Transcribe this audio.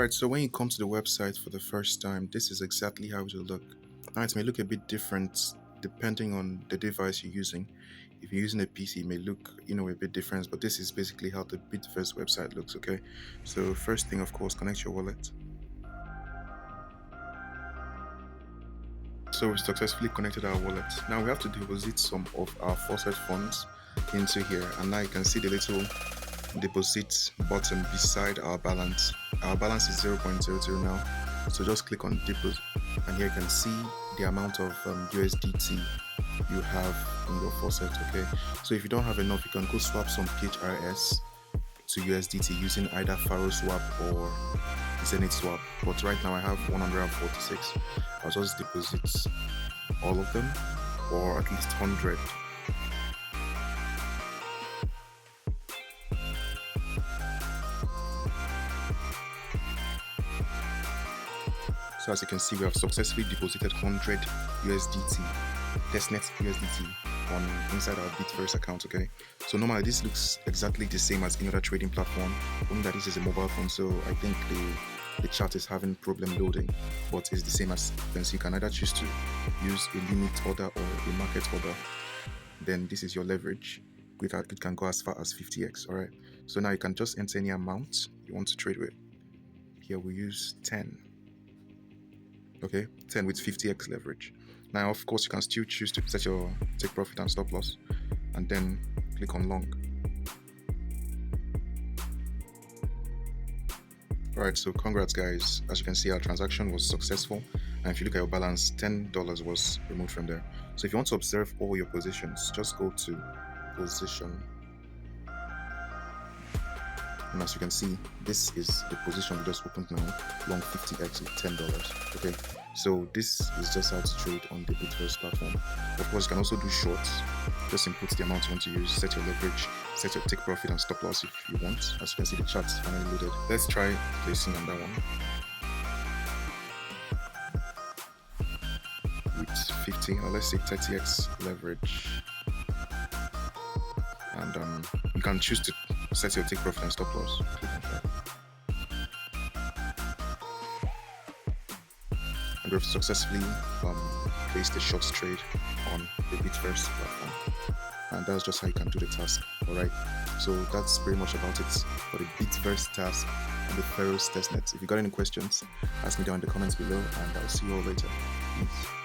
Alright, so when you come to the website for the first time, this is exactly how it will look. Now, it may look a bit different depending on the device you're using. If you're using a PC, it may look, a bit different, but this is basically how the Bitverse website looks, okay? So first thing, of course, connect your wallet. So we successfully connected our wallet. Now we have to deposit some of our faucet funds into here, and now you can see the little deposit button beside our balance. Our balance is 0.00 now, so just click on deposit, and here you can see the amount of USDT you have in your faucet. Okay, so if you don't have enough, you can go swap some PHRS to USDT using either Pharos swap or Zenith swap, but right now I have 146. I'll just deposit all of them, or at least 100. So as you can see, we have successfully deposited 100 USDT, testnet USDT on inside our Bitverse account. Okay, so normally this looks exactly the same as any other trading platform, only that this is a mobile phone, so I think the chart is having problem loading, but it's the same as you can either choose to use a limit order or a market order. Then this is your leverage. It can go as far as 50x. All right, so now you can just enter any amount you want to trade with. Here we use 10. Okay, 10 with 50x leverage. Now, of course, you can still choose to set your take profit and stop loss, and then click on long. Alright, so congrats guys. As you can see, our transaction was successful, and if you look at your balance, $10 was removed from there. So if you want to observe all your positions, just go to position, and as you can see, this is the position we just opened now, long 50x with $10. Okay, so this is just how to trade on the Bitverse platform. Of course, you can also do shorts. Just input the amount you want to use, set your leverage, set your take profit and stop loss if you want. As you can see, the chart's finally loaded. Let's try placing on that one with 50, or let's say 30x leverage, and you can choose to set your take profit and stop loss. Click on that. And we've successfully placed a short trade on the Bitverse platform, and that's just how you can do the task. Alright, so that's pretty much about it for the Bitverse task and the Pharos testnet. If you got any questions, ask me down in the comments below, and I'll see you all later. Peace.